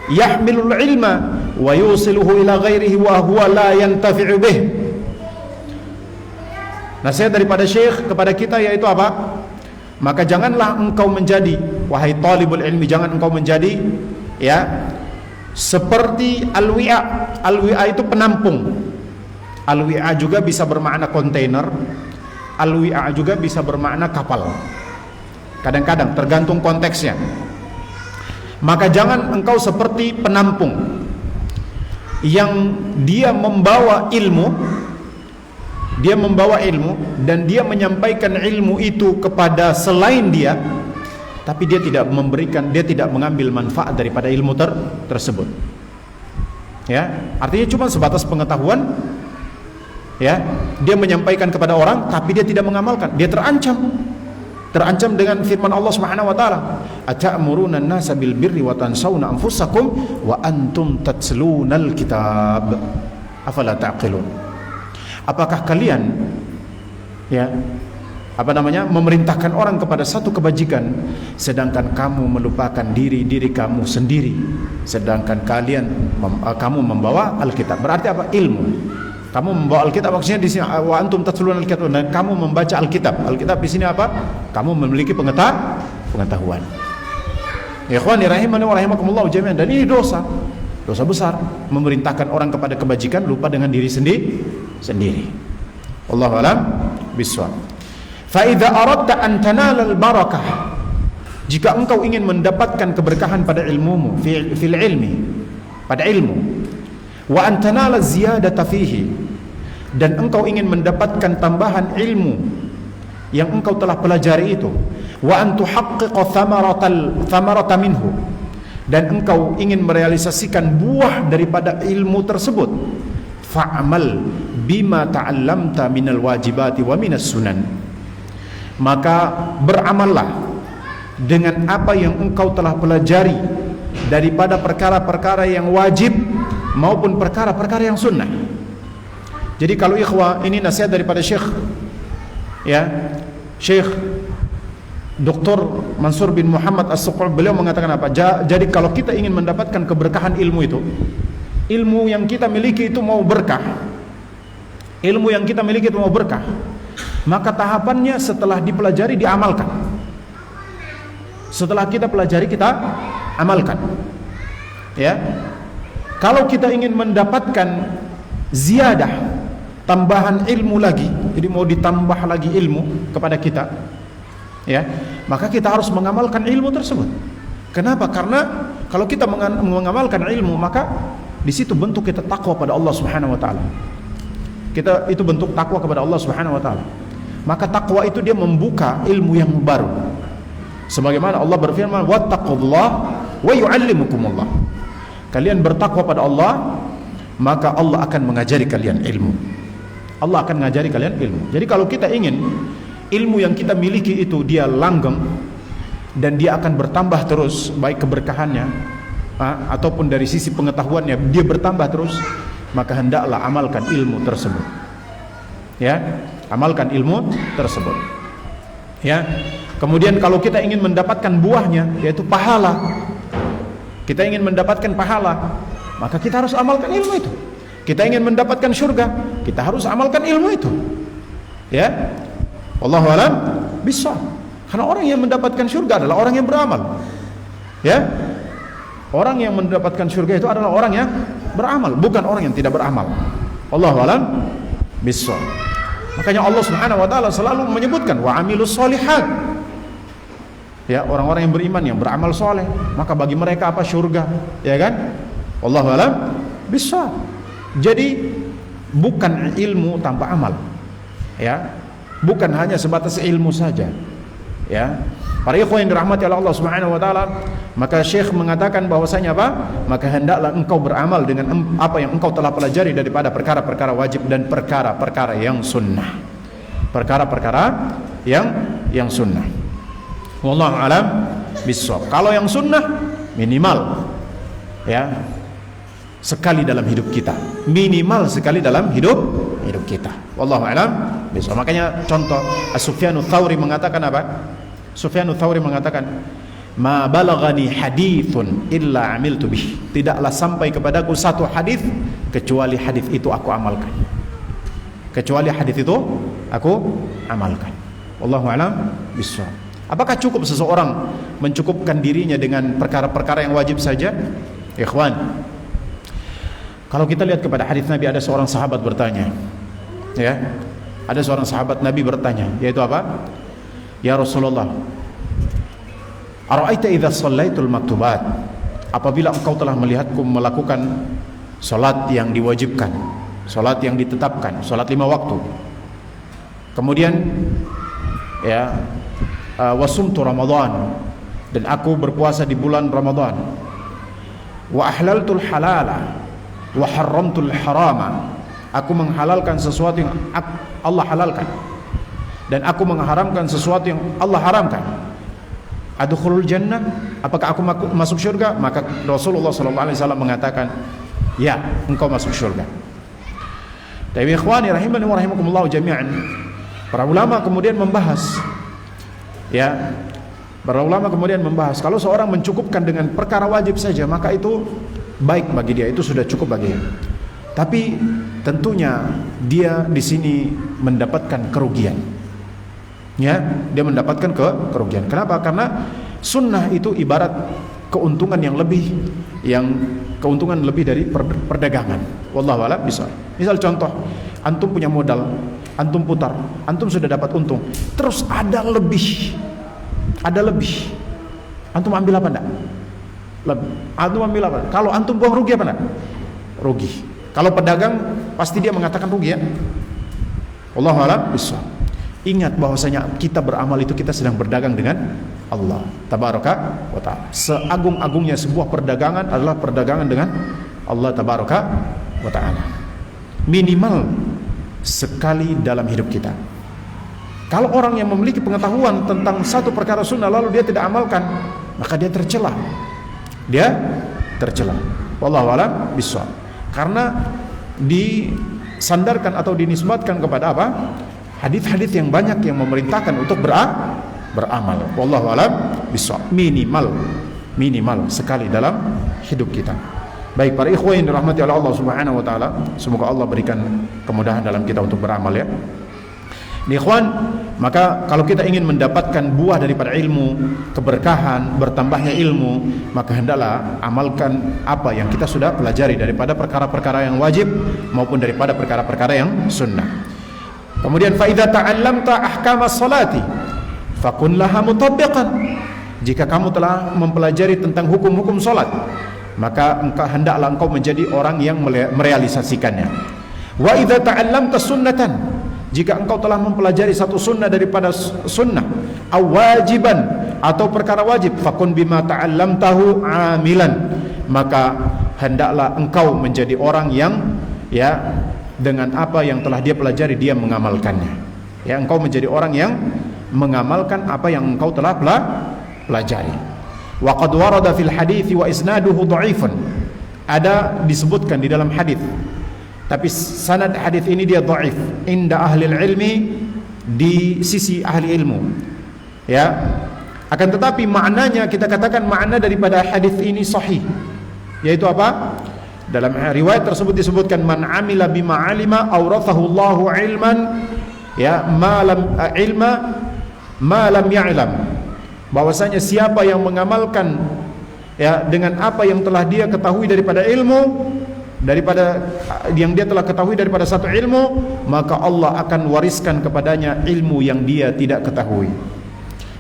yahmilul ilma wa yusiluhu ila ghairihi wa huwa la yantafi'u bih. Nasihat daripada Syekh kepada kita yaitu apa? Maka janganlah engkau menjadi, wahai talibul ilmi, jangan engkau menjadi ya seperti al-wi'a. Al-wi'a itu penampung. Al-wi'a juga bisa bermakna kontainer. Al-wi'a juga bisa bermakna kapal. Kadang-kadang tergantung konteksnya. Maka jangan engkau seperti penampung yang dia membawa ilmu, dan dia menyampaikan ilmu itu kepada selain dia, tapi dia tidak mengambil manfaat daripada ilmu tersebut. Ya, artinya cuma sebatas pengetahuan. Ya, dia menyampaikan kepada orang tapi dia tidak mengamalkan, dia terancam dengan firman Allah Subhanahu wa taala, ata'muruna an-nasa bil birri wa tansawna anfusakum wa antum tatlunal kitab afala ta'qilun. Apakah kalian memerintahkan orang kepada satu kebajikan sedangkan kamu melupakan diri kamu sendiri, sedangkan kamu membawa Alkitab. Berarti apa? Ilmu. Kamu membawa Alkitab, maksudnya di sini wa antum tatluna al-kitab, dan kamu membaca Alkitab. Alkitab di sini apa? Kamu memiliki pengetahuan. Ikhwani rahimani wa rahimakumullah jami'an. Dan ini dosa besar, memerintahkan orang kepada kebajikan lupa dengan diri sendiri. Wallahu a'lam bishawab. Fa idza aradta an tanala al-barakah, jika engkau ingin mendapatkan keberkahan pada ilmumu, fil ilmi, pada ilmu, wa an tanala ziyadata fihi, dan engkau ingin mendapatkan tambahan ilmu yang engkau telah pelajari itu, wa an tuhaqqiqa thamarata minhu, dan engkau ingin merealisasikan buah daripada ilmu tersebut, fa'amal bima ta'allamta minal wajibati wa minas sunan, maka beramallah dengan apa yang engkau telah pelajari daripada perkara-perkara yang wajib maupun perkara-perkara yang sunnah. Jadi kalau ikhwah, ini nasihat daripada Syekh Dr. Mansur bin Muhammad As-Suqal. Beliau mengatakan apa? Jadi kalau kita ingin mendapatkan keberkahan ilmu itu, ilmu yang kita miliki itu mau berkah, maka tahapannya setelah dipelajari diamalkan. Setelah kita pelajari kita amalkan. Ya. Kalau kita ingin mendapatkan ziyadah, tambahan ilmu lagi, jadi mau ditambah lagi ilmu kepada kita, ya, maka kita harus mengamalkan ilmu tersebut. Kenapa? Karena kalau kita mengamalkan ilmu, maka di situ bentuk kita takwa pada Allah Subhanahu wa taala. Itu bentuk takwa kepada Allah Subhanahu wa taala. Maka takwa itu dia membuka ilmu yang baru. Sebagaimana Allah berfirman, wattaqullah wa yu'allimukumullah. Kalian bertakwa pada Allah, maka Allah akan mengajari kalian ilmu. Allah akan mengajari kalian ilmu. Jadi kalau kita ingin ilmu yang kita miliki itu dia langgeng dan dia akan bertambah terus, baik keberkahannya ataupun dari sisi pengetahuannya dia bertambah terus, maka hendaklah amalkan ilmu tersebut. Ya, amalkan ilmu tersebut. Ya. Kemudian kalau kita ingin mendapatkan buahnya, yaitu pahala, kita ingin mendapatkan pahala, maka kita harus amalkan ilmu itu. Kita ingin mendapatkan surga, kita harus amalkan ilmu itu. Ya, wallahu a'lam bishawab. Karena orang yang mendapatkan surga adalah orang yang beramal. Ya, orang yang mendapatkan surga itu adalah orang yang beramal, bukan orang yang tidak beramal. Wallahu a'lam bishawab. Makanya Allah Subhanahu wa taala selalu menyebutkan wa amilus solihat. Ya, orang-orang yang beriman, yang beramal soleh, maka bagi mereka apa? Surga, ya kan? Wallahu a'lam bishawab. Jadi bukan ilmu tanpa amal, ya, bukan hanya sebatas ilmu saja, ya. Para ikhwan yang dirahmati oleh Allah Subhanahu wa taala, maka Syekh mengatakan bahwasanya apa? Maka hendaklah engkau beramal dengan apa yang engkau telah pelajari daripada perkara-perkara wajib dan perkara-perkara yang sunnah. Perkara-perkara yang sunnah. Wallahu a'lam bishawab. Kalau yang sunnah minimal, ya, sekali dalam hidup kita, minimal sekali dalam hidup kita. Wallahu a'lam bishawab. Makanya contoh Sufyan Ats-Tsauri mengatakan apa? Sufyan Ats-Tsauri mengatakan, "Ma balaghani haditsun illa amiltu bih." Tidaklah sampai kepadaku satu hadis kecuali hadis itu aku amalkan. Kecuali hadis itu aku amalkan. Wallahu a'lam bishawab. Apakah cukup seseorang mencukupkan dirinya dengan perkara-perkara yang wajib saja? Ikhwan, kalau kita lihat kepada hadis Nabi, ada seorang sahabat bertanya, ya, ada seorang sahabat Nabi bertanya, yaitu apa? Ya Rasulullah, ara'aita idza shallaitul maktubat, apabila engkau telah melihatku melakukan salat yang diwajibkan, salat yang ditetapkan, salat 5 waktu, kemudian ya, wasumtu Ramadan, dan aku berpuasa di bulan Ramadan, wa ahlaltul halala wa haramtul harama, aku menghalalkan sesuatu yang Allah halalkan dan aku mengharamkan sesuatu yang Allah haramkan, adkhulul jannah, apakah aku masuk surga? Maka Rasulullah SAW mengatakan, ya, engkau masuk surga. Tapi ikhwani rahimani wa rahimakumullah jami'an, para ulama kemudian membahas, ya, para ulama kemudian membahas, kalau seorang mencukupkan dengan perkara wajib saja, maka itu baik bagi dia, itu sudah cukup bagi dia. Tapi tentunya dia di sini mendapatkan kerugian, ya, dia mendapatkan kerugian. Kenapa? Karena sunnah itu ibarat keuntungan yang keuntungan lebih dari perdagangan. Wallahu a'lam bishawab. Misal contoh, antum punya modal, antum putar, antum sudah dapat untung, terus ada lebih, antum ambil apa enggak? Antum ambil apa? Kalau antum buang, rugi apa enggak? Rugi. Kalau pedagang pasti dia mengatakan rugi, ya. Wallahu a'lam bishawab. Ingat bahwasanya kita beramal itu kita sedang berdagang dengan Allah tabaraka wa ta'ala. Seagung-agungnya sebuah perdagangan adalah perdagangan dengan Allah tabaraka wa ta'ala. Minimal sekali dalam hidup kita. Kalau orang yang memiliki pengetahuan tentang satu perkara sunnah lalu dia tidak amalkan, maka dia tercela. Wallahu a'lam bishawab. Karena disandarkan atau dinisbatkan kepada apa? Hadis-hadis yang banyak yang memerintahkan untuk beramal. Wallahu a'lam bishawab. Minimal sekali dalam hidup kita. Baik para ikhwan yang dirahmati oleh Allah Subhanahu wa taala, semoga Allah berikan kemudahan dalam kita untuk beramal, ya. Ikhwan, maka kalau kita ingin mendapatkan buah daripada ilmu, keberkahan, bertambahnya ilmu, maka hendaklah amalkan apa yang kita sudah pelajari daripada perkara-perkara yang wajib maupun daripada perkara-perkara yang sunnah. Kemudian fa idza ta'allamta ahkamas salati fakun laha mutabbiqan. Jika kamu telah mempelajari tentang hukum-hukum salat, maka hendaklah engkau menjadi orang yang merealisasikannya. Wa idza ta'allamta sunnatan, jika engkau telah mempelajari satu sunnah daripada sunnah, awajiban atau perkara wajib, fakun bima ta'allamtahu amilan, maka hendaklah engkau menjadi orang yang, ya, dengan apa yang telah dia pelajari dia mengamalkannya. Ya, engkau menjadi orang yang mengamalkan apa yang engkau telah pelajari. Wa qad warada fil hadits wa isnaduhu dha'ifun. Ada disebutkan di dalam hadis, tapi sanad hadis ini dia dhaif inda ahli ilmi, di sisi ahli ilmu, ya. Akan tetapi maknanya kita katakan makna daripada hadis ini sahih, yaitu apa? Dalam riwayat tersebut disebutkan man amila bima alima awrathahu Allahu ilman, ya, ma lam ya'lam, bahwasanya siapa yang mengamalkan, ya, dengan apa yang telah dia ketahui daripada ilmu, daripada yang dia telah ketahui daripada satu ilmu, maka Allah akan wariskan kepadanya ilmu yang dia tidak ketahui.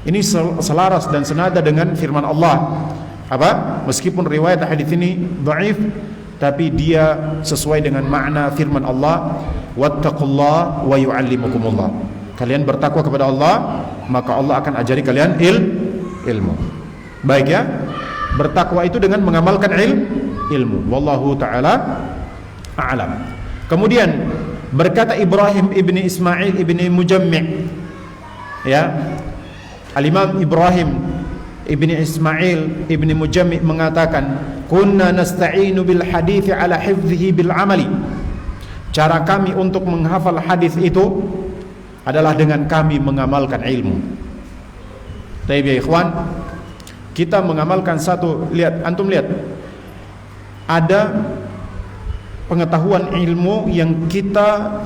Ini selaras dan senada dengan firman Allah. Apa? Meskipun riwayat hadis ini dhaif, tapi dia sesuai dengan makna firman Allah, wattaqullah wa yu'allimukumullah. Kalian bertakwa kepada Allah, maka Allah akan ajari kalian ilmu. Baik ya. Bertakwa itu dengan mengamalkan ilmu. Wallahu taala a'lam. Kemudian berkata Ibrahim ibni Ismail ibni Mujammi', ya, Al-Imam Ibrahim ibni Ismail ibni Mujammi' mengatakan, kunna nasta'inu bil hadithi ala hifdhihi bil amali. Cara kami untuk menghafal hadis itu adalah dengan kami mengamalkan ilmu. Baik ya ikhwan, kita mengamalkan satu, lihat, antum lihat, ada pengetahuan ilmu yang kita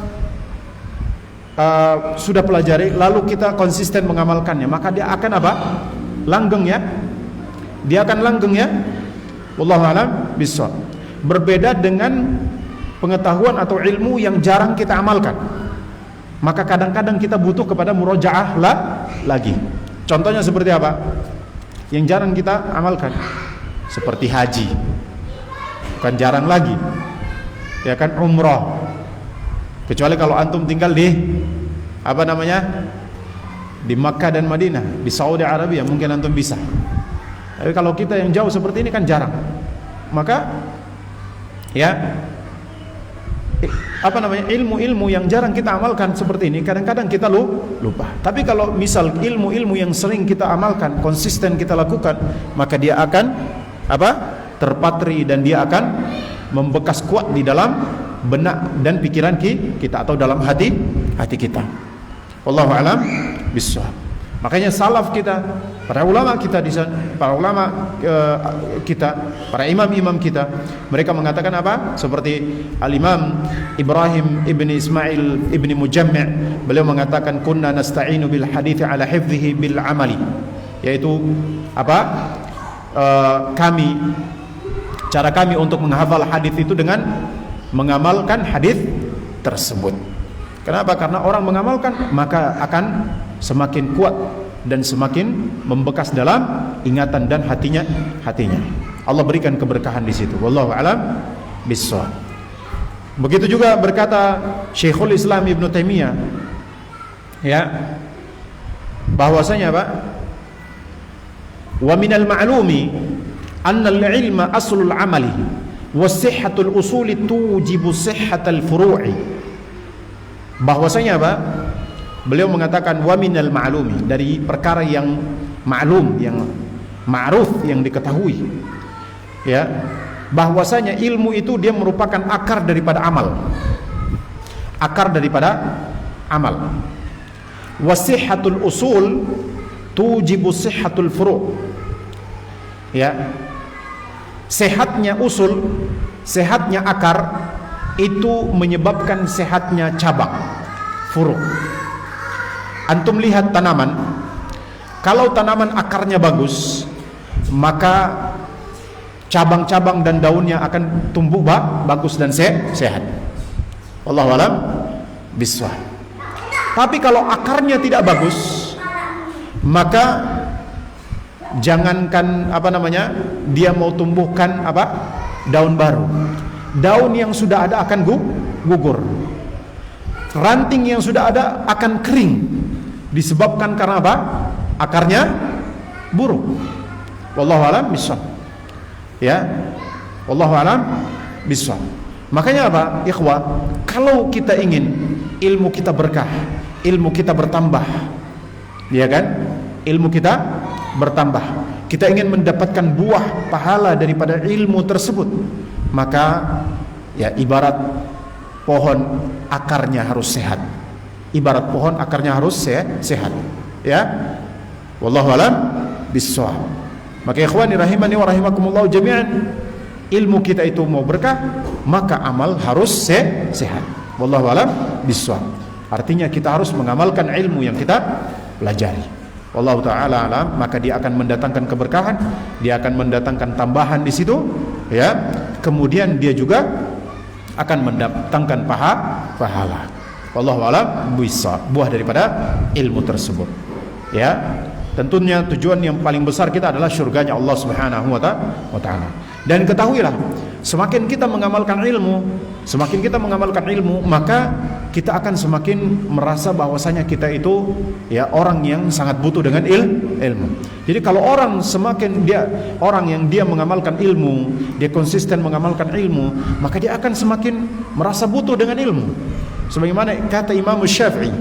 sudah pelajari, lalu kita konsisten mengamalkannya, maka dia akan apa? Langgeng ya. Dia akan langgeng ya. Wallahu a'lam bishawab. Berbeda dengan pengetahuan atau ilmu yang jarang kita amalkan, maka kadang-kadang kita butuh kepada murojaah lagi. Contohnya seperti apa? Yang jarang kita amalkan, seperti haji. Bukan jarang lagi, ya kan, umrah. Kecuali kalau antum tinggal di apa namanya, di Makkah dan Madinah, di Saudi Arabia, mungkin antum bisa. Tapi kalau kita yang jauh seperti ini kan jarang. Maka ya, apa namanya, ilmu-ilmu yang jarang kita amalkan seperti ini kadang-kadang kita lupa. Tapi kalau misal ilmu-ilmu yang sering kita amalkan, konsisten kita lakukan, maka dia akan apa? Terpatri, dan dia akan membekas kuat di dalam benak dan pikiran kita, atau dalam hati kita. Wallahu a'lam bishawab. Makanya salaf kita, para ulama kita di sana, para ulama kita, para imam-imam kita, mereka mengatakan apa? Seperti Al-Imam Ibrahim ibni Ismail ibni Mujammi', beliau mengatakan, kunna nasta'inu bil hadithi ala hifdhihi bil amali, yaitu apa? Cara kami untuk menghafal hadis itu dengan mengamalkan hadis tersebut. Kenapa? Karena orang mengamalkan, maka akan semakin kuat dan semakin membekas dalam ingatan dan hatinya. Allah berikan keberkahan di situ. Wallahu a'lam bishawab. Begitu juga berkata Syekhul Islam Ibnu Taimiyah, ya, bahwasanya Pak, wa minal ma'lumi anna al-ilma aslul amali wa sihhatul usuli tujibu sihhatal furu'i. Bahwasanya apa? Beliau mengatakan, wa minal ma'lumi, dari perkara yang ma'lum, yang ma'ruf, yang diketahui, ya, bahwasanya ilmu itu dia merupakan akar daripada amal. Akar daripada amal. Wa sihhatul usul tujibu sihhatul furu'. Ya. Sehatnya usul, sehatnya akar itu menyebabkan sehatnya cabang, furu'. Antum lihat tanaman, kalau tanaman akarnya bagus, maka cabang-cabang dan daunnya akan tumbuh bagus dan sehat. Wallahu a'lam bishawab. Tapi kalau akarnya tidak bagus, maka jangankan apa namanya, dia mau tumbuhkan apa, daun baru, daun yang sudah ada akan gugur, ranting yang sudah ada akan kering, disebabkan karena apa? Akarnya buruk. Wallahu a'lam bishawab. Ya, wallahu a'lam bishawab. Makanya apa, ikhwah, kalau kita ingin ilmu kita berkah, ilmu kita bertambah, ya kan, ilmu kita bertambah, kita ingin mendapatkan buah pahala daripada ilmu tersebut, maka ya ibarat pohon akarnya harus sehat. Ibarat pohon akarnya harus sehat. Ya. Wallahu a'lam bishawab. Maka ikhwani rahimani wa rahimakumullah jami'an, ilmu kita itu mau berkah, maka amal harus sehat. Wallahu a'lam bishawab. Artinya kita harus mengamalkan ilmu yang kita pelajari. Wallahu taala alam, maka dia akan mendatangkan keberkahan, dia akan mendatangkan tambahan di situ, ya. Kemudian dia juga akan mendatangkan pahala. Wallahu a'lam bishawab, buah daripada ilmu tersebut. Ya. Tentunya tujuan yang paling besar kita adalah surganya Allah Subhanahu wa ta'ala. Dan ketahuilah, semakin kita mengamalkan ilmu, maka kita akan semakin merasa bahwasanya kita itu ya orang yang sangat butuh dengan ilmu. Jadi kalau orang yang dia mengamalkan ilmu, dia konsisten mengamalkan ilmu, maka dia akan semakin merasa butuh dengan ilmu. Sebagaimana kata Imam Syafi'i.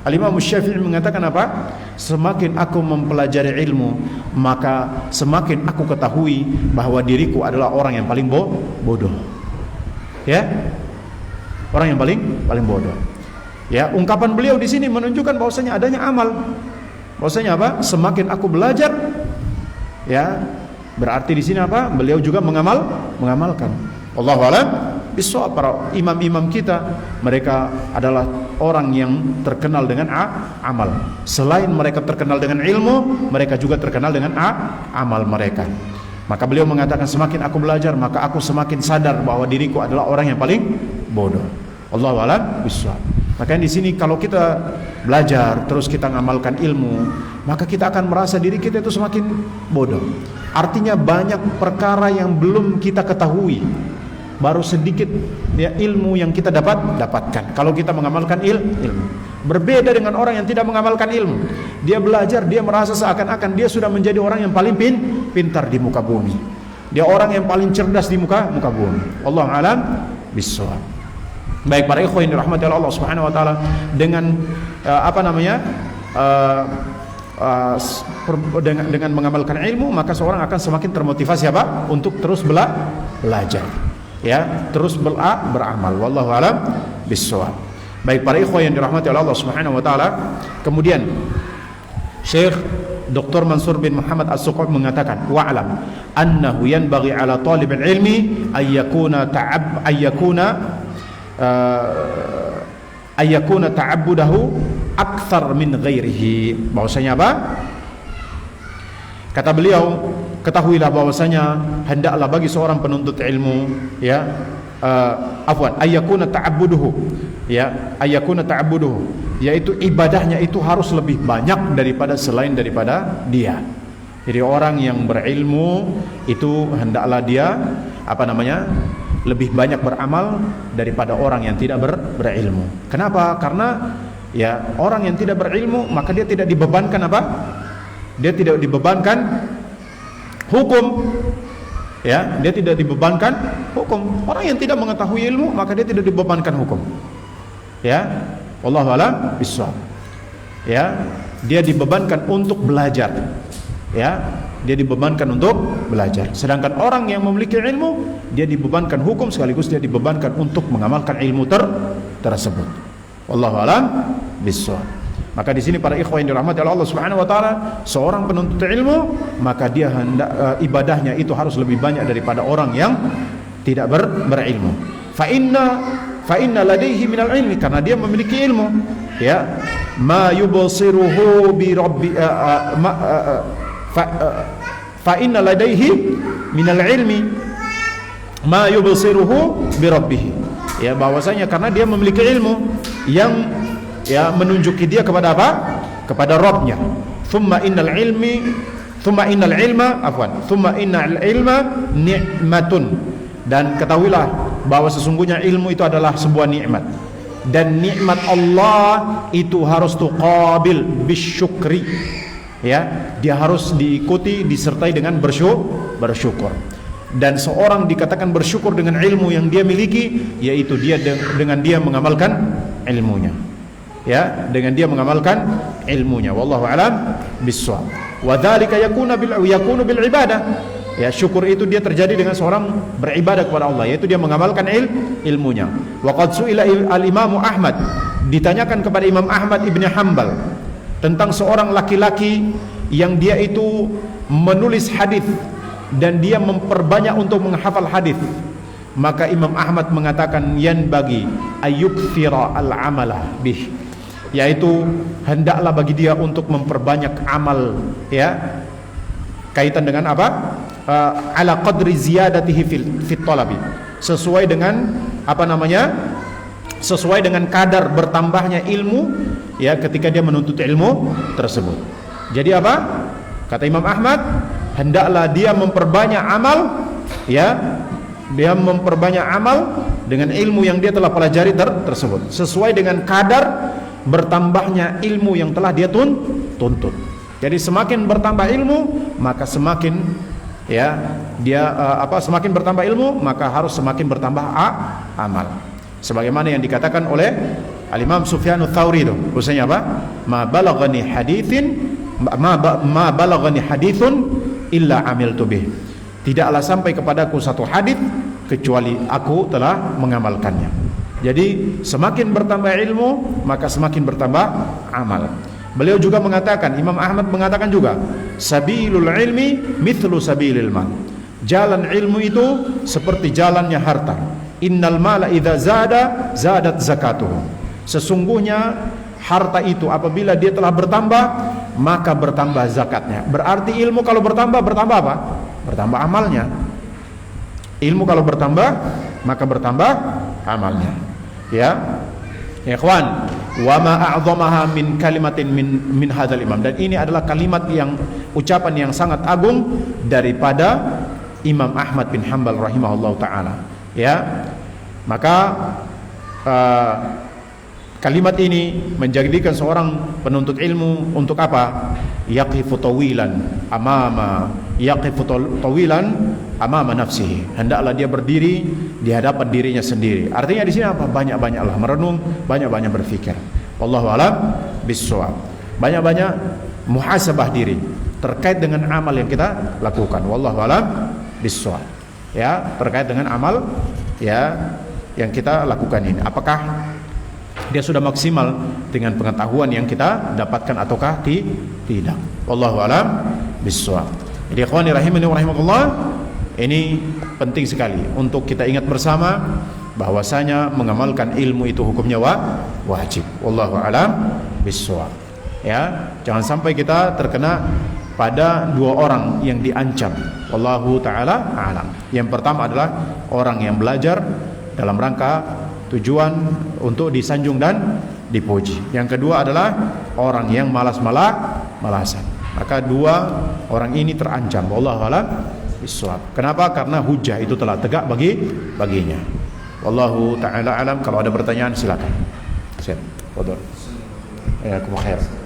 Al-Imam Syafi'i mengatakan apa? Semakin aku mempelajari ilmu, maka semakin aku ketahui bahwa diriku adalah orang yang paling bodoh. Ya, orang yang paling bodoh. Ya, ungkapan beliau di sini menunjukkan bahwasanya adanya amal. Bahwasanya apa? Semakin aku belajar, ya, berarti di sini apa? Beliau juga mengamalkan. Allahu a'lam bishawab. Para imam-imam kita, mereka adalah orang yang terkenal dengan amal. Selain mereka terkenal dengan ilmu, mereka juga terkenal dengan amal mereka. Maka beliau mengatakan, semakin aku belajar, maka aku semakin sadar bahwa diriku adalah orang yang paling bodoh. Allahu a'lam bishawab. Makanya di sini kalau kita belajar terus kita ngamalkan ilmu, maka kita akan merasa diri kita itu semakin bodoh. Artinya banyak perkara yang belum kita ketahui. Baru sedikit ya ilmu yang kita dapatkan kalau kita mengamalkan ilmu. Berbeda dengan orang yang tidak mengamalkan ilmu. Dia belajar, dia merasa seakan-akan dia sudah menjadi orang yang paling pintar di muka bumi. Dia orang yang paling cerdas di muka bumi. Allahu a'lam bishawab. Baik para ikhwan yang dirahmati Allah Subhanahu wa taala, dengan dengan mengamalkan ilmu, maka seorang akan semakin termotivasi apa? Untuk terus belajar. Ya, terus beramal. Wallahu a'lam bishawab. Baik para ikhwan yang dirahmati Allah Subhanahu wa taala, kemudian Syekh Dr. Mansur bin Muhammad As-Suqafi mengatakan, wa'lam annahu yanbaghi 'ala talibil ilmi ayyakuna ta'abbudahu akthar min ghairihi. Bahwasanya apa? Kata beliau, ketahuilah bahwasanya hendaklah bagi seorang penuntut ilmu, ya, ayyakuna ta'abbuduhu, yaitu ibadahnya itu harus lebih banyak daripada selain daripada dia. Jadi orang yang berilmu itu hendaklah dia lebih banyak beramal daripada orang yang tidak berilmu. Kenapa? Karena ya orang yang tidak berilmu maka dia tidak dibebankan apa? Dia tidak dibebankan hukum. Ya, dia tidak dibebankan hukum. Orang yang tidak mengetahui ilmu maka dia tidak dibebankan hukum. Ya, wallahu a'lam bishawab. Ya, dia dibebankan untuk belajar. Ya, dia dibebankan untuk belajar. Sedangkan orang yang memiliki ilmu, dia dibebankan hukum sekaligus dia dibebankan untuk mengamalkan ilmu tersebut. Wallahu a'lam bishawab. Maka di sini para ikhwan yang dirahmati Allah Subhanahu wa taala, seorang penuntut ilmu maka dia ibadahnya itu harus lebih banyak daripada orang yang tidak berilmu. Fa inna ladaihi minal ilmi, karena dia memiliki ilmu, ya, ma yubsiruhu bi rabbi fa inna ladaihi minal ilmi ma yubsiruhu bi rabbih. Ya, bahwasanya karena dia memiliki ilmu yang ya menunjuki dia kepada apa? Kepada Rabbnya. Thumma innal ilma ni'matun. Dan ketahuilah bahwa sesungguhnya ilmu itu adalah sebuah nikmat. Dan nikmat Allah itu harus tuqabil bisyukri. Ya, dia harus diikuti disertai dengan bersyukur. Dan seorang dikatakan bersyukur dengan ilmu yang dia miliki, yaitu dia dengan dia mengamalkan ilmunya. Ya, dengan dia mengamalkan ilmunya. Wallahu a'lam bishawab. Wa dzalika yakunu bil ibadah. Ya, syukur itu dia terjadi dengan seorang beribadah kepada Allah, yaitu dia mengamalkan ilmunya. Wa qad su'ila al-Imam Ahmad, ditanyakan kepada Imam Ahmad Ibn Hanbal tentang seorang laki-laki yang dia itu menulis hadis dan dia memperbanyak untuk menghafal hadis. Maka Imam Ahmad mengatakan yanbaghi ayyukthira al-amala bih, yaitu hendaklah bagi dia untuk memperbanyak amal, ya, kaitan dengan apa? Ala qadri ziyadatihi fit talabi, sesuai dengan sesuai dengan kadar bertambahnya ilmu, ya, ketika dia menuntut ilmu tersebut. Jadi apa? Kata Imam Ahmad, hendaklah dia memperbanyak amal, ya, dia memperbanyak amal dengan ilmu yang dia telah pelajari tersebut, sesuai dengan kadar bertambahnya ilmu yang telah dia tuntut. Jadi semakin bertambah ilmu, maka semakin, ya, dia semakin bertambah ilmu, maka harus semakin bertambah amal. Sebagaimana yang dikatakan oleh Al-Imam Sufyan Ats-Tsauri itu, bahwasanya apa? Ma balaghani haditsun illa amiltu bih. Tidaklah sampai kepadaku satu hadits kecuali aku telah mengamalkannya. Jadi semakin bertambah ilmu, maka semakin bertambah amal. Beliau juga mengatakan, Imam Ahmad mengatakan juga, sabilul ilmi mithlu sabilil mal. Jalan ilmu itu seperti jalannya harta. Innal mala idza zada zadat zakatuhu. Sesungguhnya harta itu apabila dia telah bertambah, maka bertambah zakatnya. Berarti ilmu kalau bertambah apa? Bertambah amalnya. Ilmu kalau bertambah, maka bertambah amalnya. Ya, ikhwan, wa ma a'zamaha min kalimatin min hadzal imam. Dan ini adalah kalimat yang, ucapan yang sangat agung daripada Imam Ahmad bin Hanbal rahimahullah taala. Ya, maka kalimat ini menjadikan seorang penuntut ilmu untuk apa? Yaqifu tawilan amama nafsihi. Hendaklah dia berdiri di hadapan dirinya sendiri. Artinya di sini apa? Banyak-banyaklah merenung, banyak-banyak berfikir. Wallahu a'lam bissawab. Banyak-banyak muhasabah diri terkait dengan amal yang kita lakukan. Wallahu a'lam bissawab. Ya, terkait dengan amal, ya, yang kita lakukan ini, apakah dia sudah maksimal dengan pengetahuan yang kita dapatkan ataukah tidak. Wallahu a'lam bissawab. Jadi ikhwani rahimani wa rahimakumullah, ini penting sekali untuk kita ingat bersama bahwasanya mengamalkan ilmu itu hukumnya wajib. Wallahu a'lam bissawab. Ya, jangan sampai kita terkena pada dua orang yang diancam. Wallahu taala a'lam. Yang pertama adalah orang yang belajar dalam rangka tujuan untuk disanjung dan dipuji. Yang kedua adalah orang yang malas-malasan. Maka dua orang ini terancam. Wallahu a'lam bissawab. Kenapa? Karena hujah itu telah tegak baginya. Wallahu taala alam. Kalau ada pertanyaan silakan. Siap. Fadhil. Ya, khair.